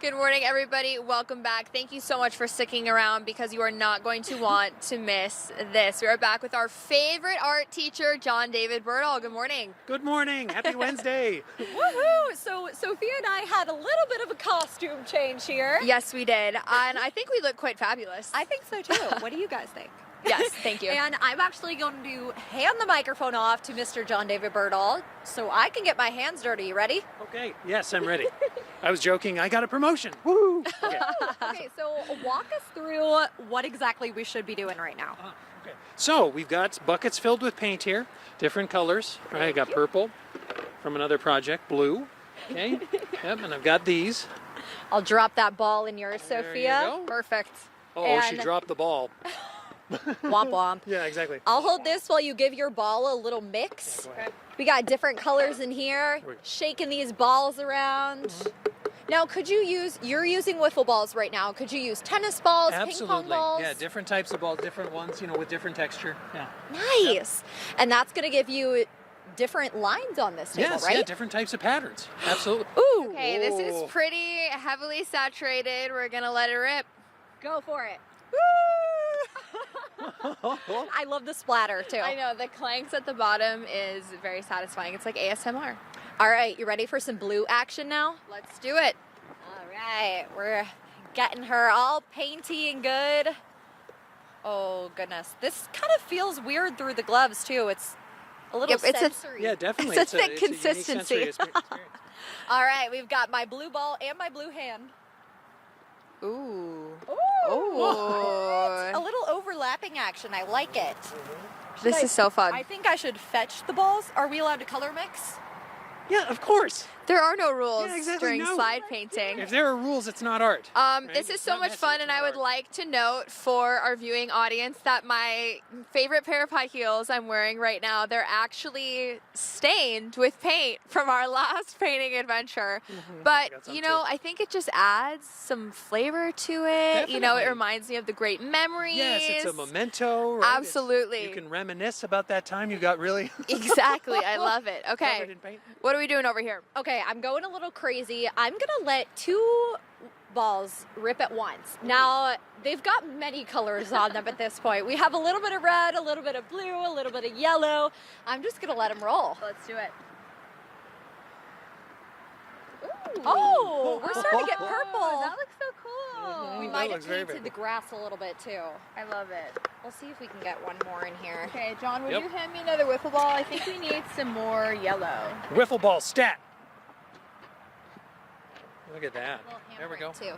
Good morning, everybody. Welcome back. Thank you so much for sticking around because you are not going to want to miss this. We are back with our favorite art teacher, John David Berdahl. Good morning. Good morning. Happy Wednesday. Woohoo! So Sophia and I had a little bit of a costume change here. Yes, we did. And I think we look quite fabulous. I think so too. What do you guys think? Yes, thank you. And I'm actually going to hand the microphone off to Mr. John David Berdahl so I can get my hands dirty. You ready? Okay. Yes, I'm ready. I was joking. I got a promotion. Woo! Okay. Okay, so walk us through what exactly we should be doing right now. Okay. So we've got buckets filled with paint here, different colors. Right, I got purple from another project, blue. Okay. Yep, and I've got these. I'll drop that ball in yours, There Sophia. you go. Perfect. Oh, she And- dropped the ball. Womp womp. Yeah, exactly. I'll hold this while you give your ball a little mix. Go ahead. We got different colors in here, shaking these balls around. Now, could you use, you're using wiffle balls right now, could you use tennis balls, ping pong Absolutely. balls? Yeah, different types of balls, different ones, with different texture. Yeah. Nice. And that's going to give you different lines on this table, Yes, right? yeah, different types of patterns. Absolutely. Ooh. Okay, this Whoa. is pretty heavily saturated. We're going to let it rip. Go for it. I love the splatter too. I know, the clanks at the bottom is very satisfying. It's like ASMR. All right, you ready for some blue action now? Let's do it. All right, we're getting her all painty and good. Oh goodness, this kind of feels weird through the gloves too. It's a little Yep, it's a- sensory. Yeah, definitely. It's a thick unique sensory consistency. experience. All right, we've got my blue ball and my blue hand. Ooh. A Ooh. little overlapping action. I like it. This is so fun. I think I should fetch the balls. Are we allowed to color mix? Yeah, of course. There are no rules Yeah, exactly, during no. slide painting. If there are rules, it's not art. right? This is It's so not much messy, fun, it's and not I would art. like to note for our viewing audience that my favorite pair of high heels I'm wearing right now, they're actually stained with paint from our last painting adventure. But, I got some I think it just adds some flavor to it. It Definitely. reminds me of the great memories. Yes, it's a memento. Right? Absolutely. You can reminisce about that time you got really Exactly. I love it. covered Okay. in paint. What are we doing over here? Okay, I'm going a little crazy. I'm gonna let 2 balls rip at once. Now, they've got many colors on them at this point. We have a little bit of red, a little bit of blue, a little bit of yellow. I'm just gonna let them roll. Let's do it. Oh, we're starting to get purple. That looks so cool. We That might have looks very, very tainted the grass a little bit too. I love it. We'll see if we can get one more in here. Okay, John, would Yep. you hand me another wiffle ball? I think we need some more yellow. Wiffle ball stat. Look at that. Little There we go. handprint, too.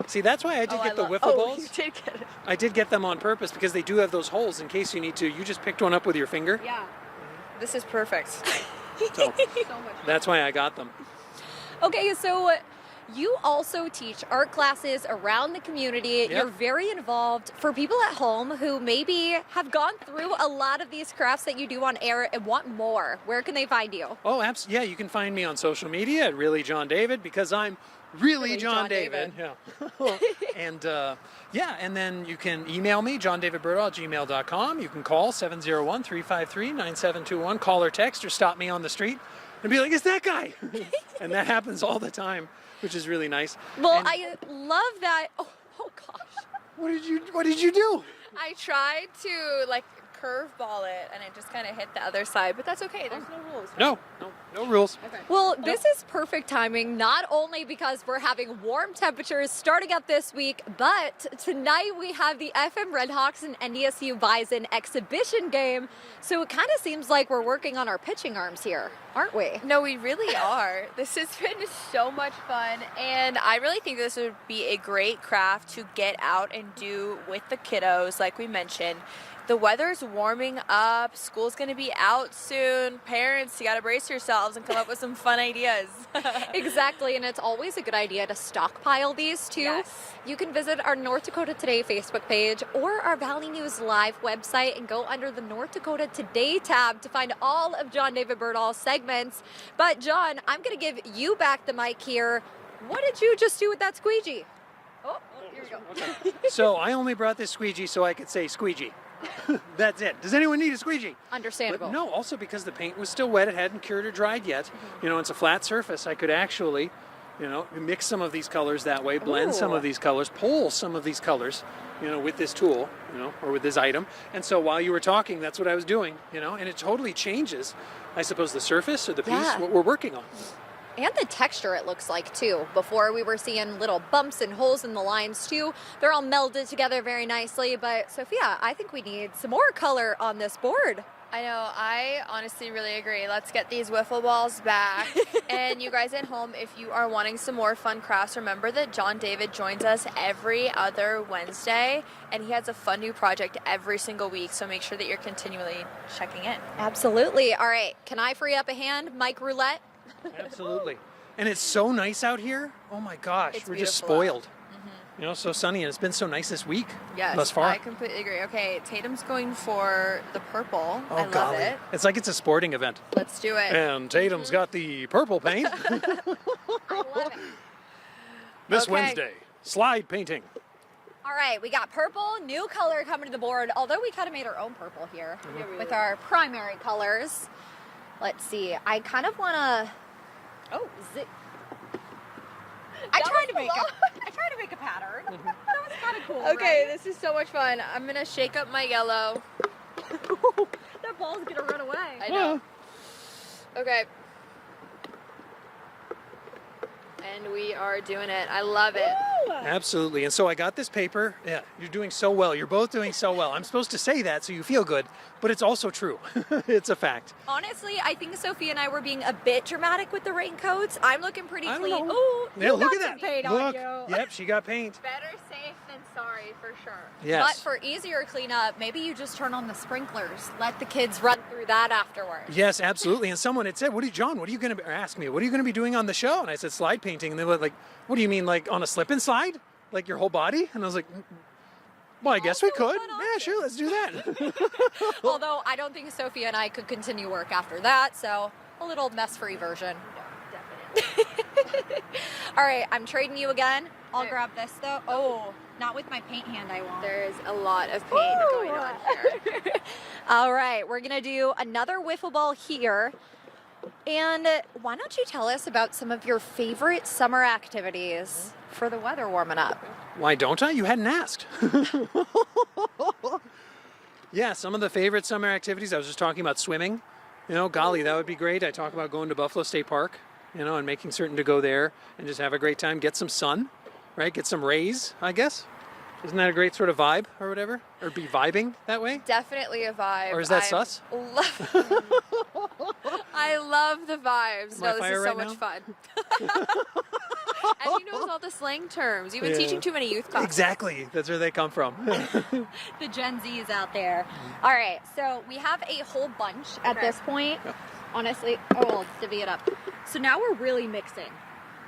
See, that's why I did get the wiffle You balls. did get it. I did get them on purpose because they do have those holes in case you need to. You just picked one up with your finger. Yeah. This is perfect. So So much fun. that's why I got them. Okay, so you also teach art classes around the community. Yep. You're very involved. For people at home who maybe have gone through a lot of these crafts that you do on air and want more, where can they find you? Oh, absolutely. Yeah, you can find me on social media at Really John David because I'm really John David. Yeah. And and then you can email me, johndavidberdahl@gmail.com. You can call 701-353-9721. Call or text or stop me on the street and be like, it's that guy. And that happens all the time, which is really nice. Well, And I love that. Oh gosh. What did you do? I tried to curveball it and it just kind of hit the other side, but that's okay. There's no rules. No rules. Okay. Well, this is perfect timing, not only because we're having warm temperatures starting up this week, but tonight we have the FM Redhawks and NDSU Bison exhibition game. So it kind of seems like we're working on our pitching arms here, aren't we? No, we really are. This has been so much fun, and I really think this would be a great craft to get out and do with the kiddos, like we mentioned. The weather's warming up, school's gonna be out soon. Parents, you gotta brace yourselves and come up with some fun ideas. Exactly, and it's always a good idea to stockpile these too. Yes. You can visit our North Dakota Today Facebook page or our Valley News Live website and go under the North Dakota Today tab to find all of John David Berdahl's segments. But John, I'm going to give you back the mic here. What did you just do with that squeegee? Oh, here we go. Okay. So I only brought this squeegee so I could say squeegee. That's it. Does anyone need a squeegee? Understandable. But no, also because the paint was still wet, it hadn't cured or dried yet. It's a flat surface. I could actually You know, mix some of these colors that way, blend some Ooh. of these colors, pull some of these colors, you know, with this tool, you know, or with this item. And so while you were talking, that's what I was doing, you know, and it totally changes, I suppose, the surface or the piece, Yeah. what we're working on. And the texture, it looks like, too. Before we were seeing little bumps and holes in the lines, too. They're all melded together very nicely. But, Sophia, I think we need some more color on this board. I know, I honestly really agree. Let's get these wiffle balls back. And you guys at home, if you are wanting some more fun crafts, remember that John David joins us every other Wednesday, and he has a fun new project every single week, so make sure that you're continually checking in. Absolutely. All right. Can I free up a hand? Mike Roulette? Absolutely. And it's so nice out here. Oh my gosh, It's we're just beautiful out. spoiled. You know, so sunny, and it's been so nice this week. Yes, thus far. I completely agree. Okay, Tatum's going for the purple. Oh I love golly, it. it's like it's a sporting event. Let's do it. And Tatum's got the purple paint. I love it. This Okay. Wednesday, slide painting. All right, we got purple, new color coming to the board, although we kind of made our own purple here with our primary colors. Let's see, I kind of want to, I tried to make a pattern. That was kind of cool, Okay, right? this is so much fun. I'm gonna shake up my yellow. That ball's gonna run away. I know. Okay. And we are doing it. I love it. Absolutely. And so I got this paper. Yeah, you're doing so well. You're both doing so well. I'm supposed to say that so you feel good, but it's also true. It's a fact. Honestly, I think Sophia and I were being a bit dramatic with the raincoats. I'm looking pretty I don't clean. know. Ooh, Yeah, you look got at some that. paint Look. on you. Yep, she got paint. Better safe than sorry, for sure. Yes. But for easier cleanup, maybe you just turn on the sprinklers. Let the kids run through that afterwards. Yes, absolutely. And someone had said, John, what are you going to ask me? What are you going to be doing on the show? And I said, slide painting. And they were like, what do you mean, like on a slip and slide? Like your whole body? And I was like, well, I guess we Also a could. fun Yeah, option. sure, let's do that. Although I don't think Sophia and I could continue work after that, so a little mess-free version. All right, I'm trading you again. I'll Okay. grab this though. Oh, not with my paint hand, I won't. There's a lot of paint going on here. All right, we're gonna do another wiffle ball here. And why don't you tell us about some of your favorite summer activities for the weather warming up? Why don't I? You hadn't asked. Yeah, some of the favorite summer activities, I was just talking about swimming. You know, golly, that would be great. I talk about going to Buffalo State Park, you know, and making certain to go there and just have a great time, get some sun, right? Get some rays, I guess. Isn't that a great sort of vibe or whatever? Or be vibing that way? Definitely a vibe. Or is that sus? I love the vibes. Am I No, this fire is so right much fun. And he knows all the slang terms. You've been Yeah. teaching too many youth classes. Exactly. That's where they come from. The Gen Zs out there. All right, so we have a whole bunch at Okay. this point. Yeah. Honestly, we'll divvy it up. So now we're really mixing.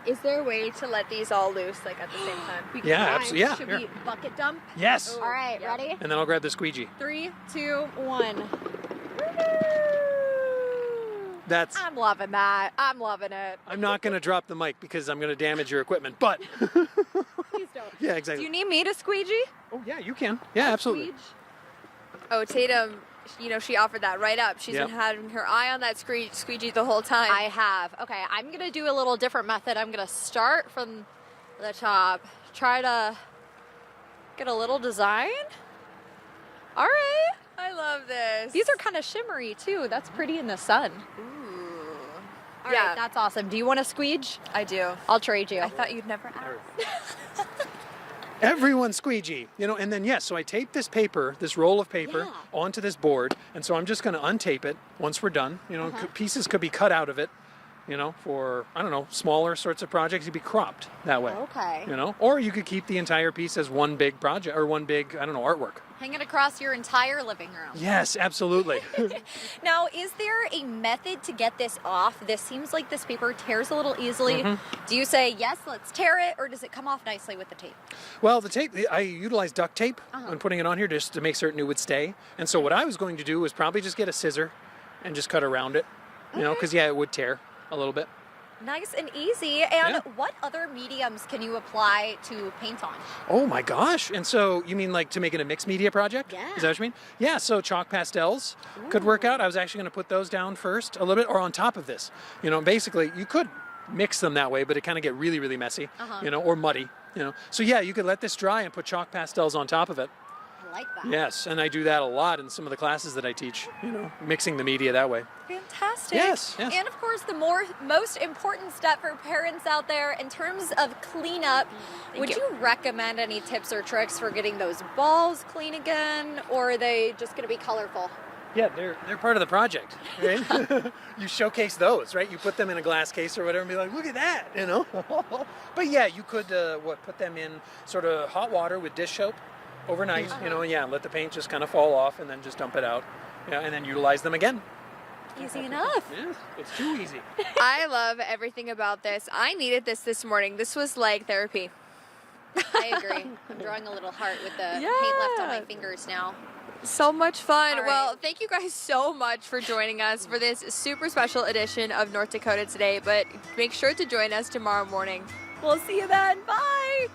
Is there a way to let these all loose like at the same time? We Yeah, can. absolutely. Yeah, Should here. we bucket dump? Yes. All right, Yeah. ready? And then I'll grab the squeegee. 3, 2, 1. That's. I'm loving that. I'm loving it. I'm not going to drop the mic because I'm going to damage your equipment, but Please don't. yeah, Do exactly. you need me to squeegee? Oh, yeah, you can. Yeah, absolutely. Squeege? Oh, Tatum, you know, she offered that right up. She's Yep. been having her eye on that squeegee the whole time. I have. Okay, I'm going to do a little different method. I'm going to start from the top. Try to get a little design. All right. I love this. These are kind of shimmery too. That's pretty in the sun. Ooh. All Yeah. right, that's awesome. Do you want to squeege? I do. I'll trade you. I thought you'd never ask. Everyone squeegee, you know, and then yes, so I tape this paper, this roll of paper, Yeah. onto this board, and so I'm just going to untape it once we're done. You know, Uh-huh. pieces could be cut out of it, you know, for, I don't know, smaller sorts of projects. You'd be cropped that way. Okay. You know, or you could keep the entire piece as one big project or one big, I don't know, artwork. Hang it across your entire living room. Yes, absolutely. Now, is there a method to get this off? This seems like this paper tears a little easily. Do you say, yes, let's tear it, or does it come off nicely with the tape? Well, the tape, I utilize duct tape Uh-huh. when putting it on here just to make certain it would stay. And so what I was going to do was probably just get a scissor and just cut around it, you know, because yeah, it would tear a little bit. Nice and easy. And Yeah. what other mediums can you apply to paint on? Oh my gosh. And so you mean like to make it a mixed media project? Yeah. Is that what you mean? Yeah, so chalk pastels could work out. I was actually going to put those down first a little bit or on top of this. You know, basically you could mix them that way, but it kind of get really, really messy, or muddy, So yeah, you could let this dry and put chalk pastels on top of it. I like that. Yes, and I do that a lot in some of the classes that I teach, mixing the media that way. Fantastic. Yes. And of course, the most important step for parents out there in terms of cleanup, would you recommend any tips or tricks for getting those balls clean again, or are they just going to be colorful? Yeah, they're part of the project, right? You showcase those, right? You put them in a glass case or whatever and be like, look at that, But yeah, you could put them in sort of hot water with dish soap overnight, let the paint just kind of fall off and then just dump it out, and then utilize them again. Easy enough. Yes, it's too easy. I love everything about this. I needed this morning. This was like therapy. I agree. I'm drawing a little heart with the paint left on my fingers now. So much fun. Right. Well, thank you guys so much for joining us for this super special edition of North Dakota Today, but make sure to join us tomorrow morning. We'll see you then. Bye.